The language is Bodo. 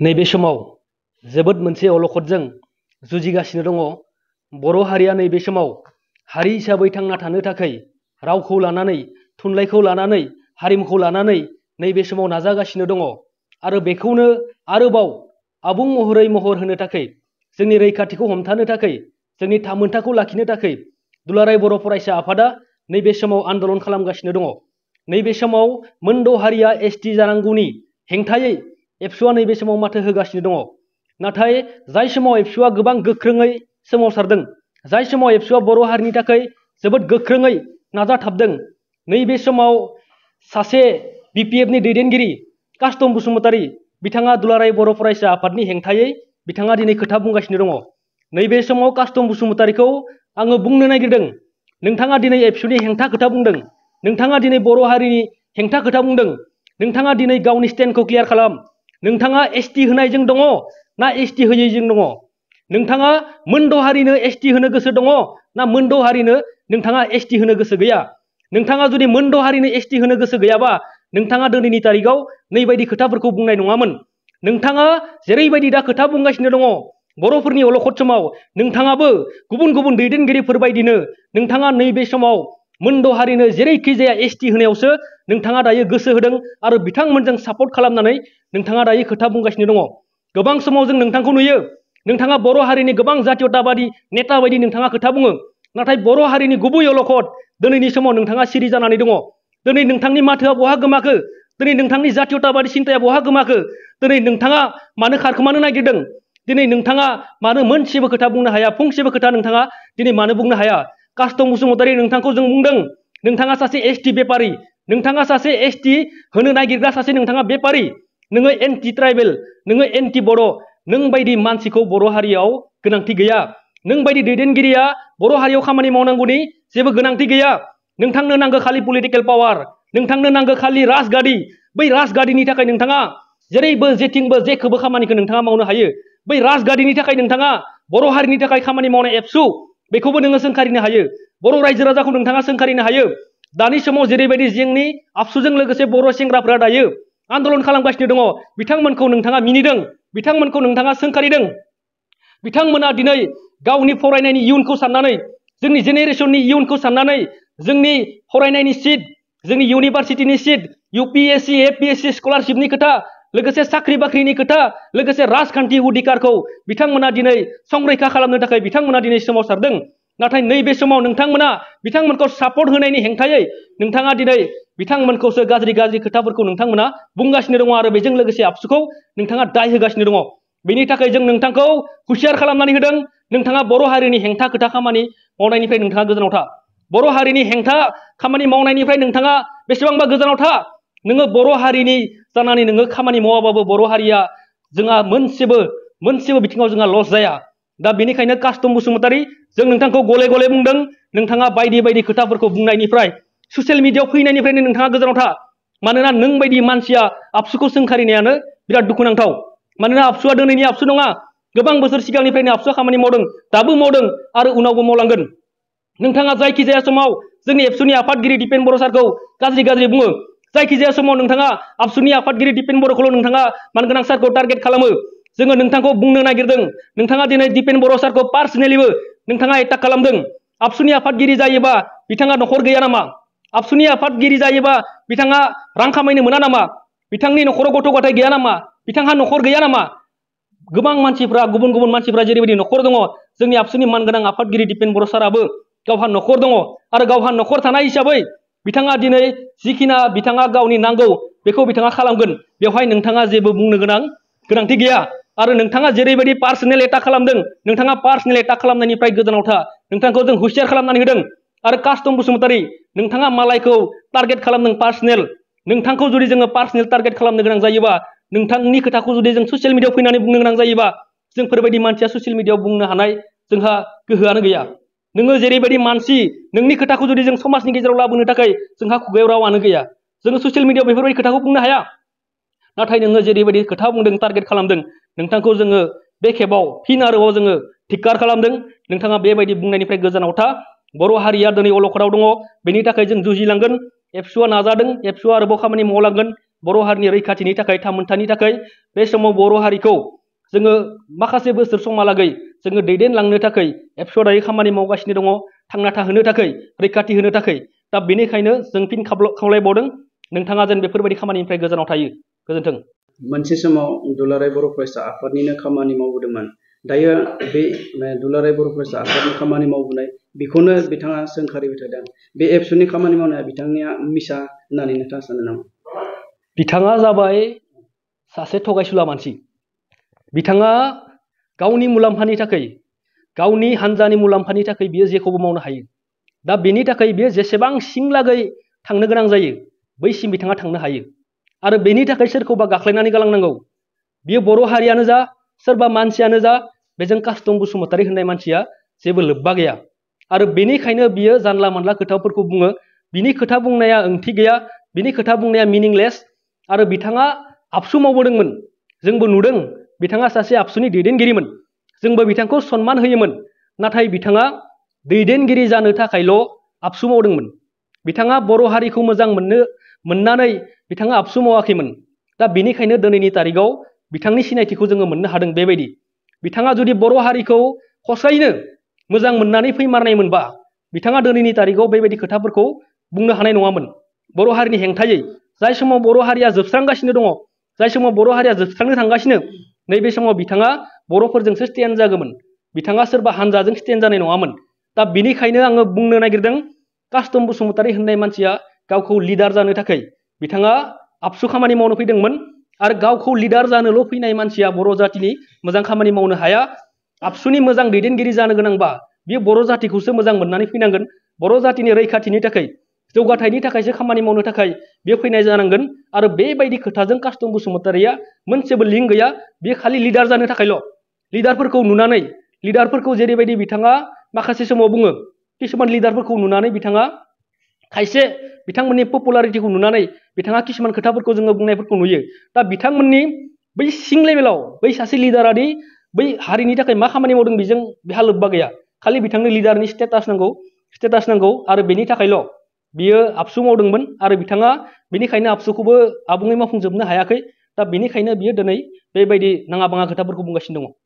नैबे समाव जोबोद मोनसे अलखदजों जुजिगासिनो दङ। बर' हारिया नैबे समाव हारि हिसाबै थांना थानो थाखाय रावखौ लानानै, थुनलाइखौ लानानै, हारिमुखौ लानानै नैबे समाव नाजागासिनो दङ आरो बेखौनो आरोबाव आबुं महरै महर होनो थाखाय, जोंनि रैखाथिखौ हमथानो थाखाय, जोंनि थामोनथाखौ लाखिनो थाखाय दुलाराय बर' फरायसा आफादा नैबे समाव आन्दलन खालामगासिनो दङ। नैबे समाव मोनद' हारिया एसटि जानांगौनि हेंथायै एबसुआ नैबे समाव माथो होगासिनो दङ। नाथाय जाय समाव एबसुआ गोबां गोख्रोङै सोमावसारदों, जाय समाव एबसुआ बर' हारिनि थाखाय जोबोद गोख्रोङै नाजाथाबदों, नैबे समाव सासे बिपिएफनि दैदेनगिरि कास्टम बसुमतारी बिथाङा दुलाराय बर' फरायसा आफादनि हेंथायै बिथाङा दिनै खोथा बुंगासिनो दङ। नैबे समाव कास्टम बसुमतारीखौ आङो बुंनो नागिरदों, नोंथाङा दिनै एबसुनि हेंथा खोथा बुंदों, नोंथाङा दिनै बर' हारिनि हेंथा खोथा बुंदों, नोंथाङा दिनै गावनि स्टेन्डखौ क्लियार खालाम। नोंथाङा एसटि होनायजों दङ ना एसटि होयैजों दङ? नोंथाङा मोनद' हारिनो एसटि होनो गोसो दङ ना मोनद' हारिनो नोंथाङा एसटि होनो गोसो गैया? नोंथाङा जुदि मोनद' हारिनो एसटि होनो गोसो गैयाबा नोंथाङा दिनैनि तारिखआव नैबायदि खोथाफोरखौ बुंनाय नङामोन। नोंथाङा जेरैबायदि दा खोथा बुंगासिनो दङ बर'फोरनि अलखद समाव, नोंथाङाबो गुबुन गुबुन दैदेनगिरिफोर बायदिनो नोंथाङा नैबे समाव मोनद' हारिनो जेरैखि जाया एसटि होनायावसो नोंथाङा दायो गोसो होदों आरो बिथांमोनजों सापर्ट खालामनानै नोंथाङा दायो खोथा बुंगासिनो दङ। गोबां समाव जों नोंथांखौ नुयो, नोंथाङा बर' हारिनि गोबां जातीयताबादि नेता बायदि नोंथाङा खोथा बुङो, नाथाय बर' हारिनि गुबै अलखद दिनैनि समाव नोंथाङा सिरि जानानै दङ। दिनै नोंथांनि माथोआ बहा गोमाखो? दिनै नोंथांनि जातीयताबादि सिन्ताया बहा गोमाखो? दिनै नोंथाङा मानो खारखोमानो नागिरदों? दिनै नोंथाङा मानो मोनसेबो खोथा बुंनो हाया? फंसेबो खोथा नोंथाङा दिनै मानो बुंनो हाया? कास्टम बसुमतारी, नोंथांखौ जों बुंदों, नोंथाङा सासे एसटि बेपारि, नोंथाङा सासे एसटि होनो नागिरग्रा सासे नोंथाङा बेपारि, नोङो एन्टि ट्राइबेल, नोङो एन्टि बर', नों बायदि मानसिखौ बर' हारियाव गोनांथि गैया। नों बायदि दैदेनगिरिया बर' हारियाव खामानि मावनांगौनि जेबो गोनांथि गैया। नोंथांनो नांगौ खालि पलिटिकेल पावार, नोंथांनो नांगौ खालि राजगादी। बै राजगादीनि थाखाय नोंथाङा जेरैबो जेथिंबो जेखौबो खामानिखौ नोंथाङा मावनो हायो। बै राजगादीनि थाखाय नोंथाङा बर' हारिनि थाखाय खामानि मावनाय एबसु बेखौबो नोङो सोंखारिनो हायो। बर' रायजो राजाखौ नोंथाङा सोंखारिनो हायो। दानि समाव जेरैबायदि जोंनि आबसुजों लोगोसे बर' सेंग्राफोरा दायो आन्दलन खालामगासिनो दङ, बिथांमोनखौ नोंथाङा मिनिदों, बिथांमोनखौ नोंथाङा सोंखारिदों। बिथांमोना दिनै गावनि फरायनायनि इयुनखौ साननानै, जोंनि जेनेरेसननि इयुनखौ साननानै, जोंनि फरायनायनि सिट, जोंनि इउनिभारसिटिनि सिट, UPSC APSC स्कलारशिपनि खोथा, लोगोसे साख्रि बाख्रिनि खोथा, लोगोसे राजखान्थि अधिकारखौ बिथांमोना दिनै संरैखा खालामनो थाखाय बिथांमोना दिनै सोमावसारदों। नाथाय नैबे समाव नोंथांमोना बिथांमोनखौ सापर्ट होनायनि हेंथायै नोंथाङा दिनै बिथांमोनखौसो गाज्रि गाज्रि खोथाफोरखौ नोंथांमोना बुंगासिनो दङ आरो बेजों लोगोसे आबसुखौ नोंथाङा दाय होगासिनो दङ। बेनि थाखाय जों नोंथांखौ हुसियार खालामनानै होदों, नोंथाङा बर' हारिनि हेंथा खोथा खामानि मावनायनिफ्राय नोंथाङा गोजानाव था। बर' हारिनि हेंथा खामानि मावनायनिफ्राय नोंथाङा बेसेबांबा गोजानाव था। नोङो बर' हारिनि जानानै नोङो खामानि मावाबाबो बर' हारिया जोंहा मोनसेबो बिथिङाव जोंहा लस जाया। दा बेनिखायनो कास्टम बसुमतारी, जों नोंथांखौ गले गले बुंदों, नोंथाङा बायदि बायदि खोथाफोरखौ बुंनायनिफ्राय, ससियेल मिडियायाव फैनायनिफ्रायनो नोंथाङा गोजानाव था। मानोना नों बायदि मानसिया आबसुखौ सोंखारिनायानो बिराद दुखुनांथाव। मानोना आबसुआ दिनैनि आबसु नङा, गोबां बोसोर सिगांनिफ्रायनो आबसुआ खामानि मावदों, दाबो मावदों आरो उनावबो मावलांगोन। नोंथाङा जायखिजाया समाव जोंनि एबसुनि आफादगिरि दिपेन बर' सारखौ गाज्रि गाज्रि बुङो, जायखिजाया समाव नोंथाङा आबसुनि आफादगिरि दिपेन बर'खौल' नोंथाङा मानगोनां सारखौ टार्गेट खालामो। जोङो नोंथांखौ बुंनो नागिरदों, नोंथाङा दिनै दिपेन बर' सारखौ पार्सनेलिबो नोंथाङा एटाक खालामदों। आबसुनि आफादगिरि जायोबा बिथाङा न'खर गैया नामा? आबसुनि आफादगिरि जायोबा बिथाङा रां खामायनो मोना नामा? बिथांनि न'खराव गथ' गथाय गैया नामा? बिथांहा न'खर गैया नामा? गोबां मानसिफ्रा, गुबुन गुबुन मानसिफ्रा जेरैबायदि न'खर दङ, जोंनि आबसुनि मानगोनां आफादगिरि दिपेन बर' साराबो गावहा न'खर दङ आरो गावहा न'खर थानाय हिसाबै बिथाङा दिनै जिखिना बिथाङा गावनि नांगौ बेखौ बिथाङा खालामगोन। बेवहाय नोंथाङा जेबो बुंनो गोनांथि गैया। आरो नोंथाङा जेरैबायदि पार्सनेल एटाक खालामदों, नोंथाङा पार्सनेल एटाक खालामनायनिफ्राय गोजानाव था। नोंथांखौ जों हुसियार खालामनानै होदों। आरो कास्टम बसुमतारी, नोंथाङा मालायखौ टार्गेट खालामदों पार्सनेल। नोंथांखौ जुदि जोङो पार्सनेल टार्गेट खालामनो गोनां जायोबा, नोंथांनि खोथाखौ जुदि जों ससियेल मिडियायाव फैनानै बुंनो गोनां जायोबा, जोंफोरबायदि मानसिया ससियेल मिडियायाव बुंनो हानाय जोंहा गोहोआनो गैया। नोङो जेरैबायदि मानसि, नोंनि खोथाखौ जुदि जों समाजनि गेजेराव लाबोनो थाखाय जोंहा खुगायाव रावानो गैया। जोङो ससियेल मिडियायाव बेफोरबायदि खोथाखौ बुंनो हाया। नाथाय नोङो जेरैबायदि खोथा बुंदों, टार्गेट खालामदों, नोंथांखौ जोङो बे खेबाव फिन आरोबाव जोङो धिक्कार खालामदों। नोंथाङा बेबायदि बुंनायनिफ्राय गोजानाव था। बर' हारिया दिनै अलखदाव दङ, बेनि थाखाय जों जुजिलांगोन। एबसुआ नाजादों, एबसुआ आरोबाव खामानि मावलांगोन। बर' हारिनि रैखाथिनि थाखाय थामोनथानि थाखाय बे समाव बर' हारिखौ जोङो माखासे बोसोर समहालागै जोङो दैदेनलांनो थाखाय एबसुआरि खामानि मावगासिनो दङ थांना थाहोनो थाखाय रैखाथि होनो थाखाय दा बेनिखायनो जों फिन खावलायबावदों नोंथाङा जेन बेफोरबायदि खामानिनिफ्राय गोजानाव थायो गोजोन्थों। मोनसे समाव दुलाराय बर' फरायसा आफादनिनो खामानि मावबोदोंमोन दायो बे दुलाराय बर' फरायसा आफादनि खामानि मावबोनाय बेखौनो बिथाङा सोंखारिबाय थादों बे एबसुनि खामानि मावनाया बिथांनिया मिसा होननानै नोंथाङा सानो नामा? बिथाङा जाबाय सासे थगायसुला मानसि। बिथाङा गावनि मुलाम्फानि थाखाय गावनि हान्जानि मुलाम्फानि थाखाय बियो जेखौबो मावनो हायो। दा बेनि थाखाय बियो जेसेबां सिंलागै थांनो गोनां जायो बैसिम बिथाङा थांनो हायो आरो बेनि थाखाय सोरखौबा गाख्लायनानै गालांनांगौ बियो बर' हारियानो जा सोरबा मानसियानो जा बेजों कास्टम बसुमतारी होननाय मानसिया जेबो लोब्बा गैया आरो बेनिखायनो बियो जानला मानला खोथाफोरखौ बुङो। बिनि खोथा बुंनाया ओंथि गैया, बिनि खोथा बुंनाया मिनिंलेस आरो बिथाङा आबसु मावबोदोंमोन। जोंबो नुदों बिथाङा सासे आबसुनि दैदेनगिरिमोन। जोंबो बिथांखौ सनमान होयोमोन। नाथाय बिथाङा दैदेनगिरि जानो थाखायल' आबसु मावदोंमोन। बिथाङा बर' हारिखौ मोजां मोननानै बिथाङा आबसु मावाखैमोन। दा बेनिखायनो दिनैनि तारिखाव बिथांनि सिनायथिखौ जोङो मोननो हादों बेबायदि। बिथाङा जुदि बर' हारिखौ हसायैनो मोजां मोननानै फैमारनायमोनबा बिथाङा दिनैनि तारिखाव बेबायदि खोथाफोरखौ बुंनो हानाय नङामोन। बर' हारिनि हेंथायै जाय समाव बर' हारिया जोबस्रांगासिनो दङ, जाय समाव बर' हारिया जोबस्रांनो थांगासिनो नैबे समाव बिथाङा बर'फोरजोंसो स्टेन्ड जागौमोन। बिथाङा सोरबा हानजाजों स्टेन्ड जानाय नङामोन। दा बेनिखायनो आङो बुंनो नागिरदों कास्टम बसुमतारी होननाय मानसिया गावखौ लिडार जानो थाखाय बिथाङा आबसु खामानि मावनो फैदोंमोन आरो गावखौ लिडार जानोल' फैनाय मानसिया बर' जातिनि मोजां खामानि मावनो हाया। आबसुनि मोजां दैदेनगिरि जानो गोनांबा बियो बर' जातिखौसो मोजां मोननानै फैनांगोन। बर' जातिनि रैखाथिनि थाखाय जौगाथायनि थाखायसो खामानि मावनो थाखाय बेयो फैनाय जानांगोन आरो बेबायदि खोथाजों कास्टम बसुमतारीया मोनसेबो लिंक गैया। बेयो खालि लिडार जानो थाखायल'। लिडारफोरखौ नुनानै लिडारफोरखौ जेरैबायदि बिथाङा माखासे समाव बुङो किसुमान लिडारफोरखौ नुनानै बिथाङा खायसे बिथांमोननि पपुलारिटिखौ नुनानै बिथाङा किसुमान खोथाफोरखौ जोङो बुंनायफोरखौ नुयो। दा बिथांमोननि बै सिं लेभेलाव बै सासे लिडारादि बै हारिनि थाखाय मा खामानि मावदों बेजों बेहा लोब्बा गैया। खालि बिथांनो लिडारनि स्टेटास नांगौ आरो बेनि थाखायल' बियो आबसु मावदोंमोन आरो बिथाङा बेनिखायनो आबसुखौबो आबुङै मावफुंजोबनो हायाखै। दा बेनिखायनो बियो दिनै बेबायदि नाङा बाङा खोथाफोरखौ बुंगासिनो दङ।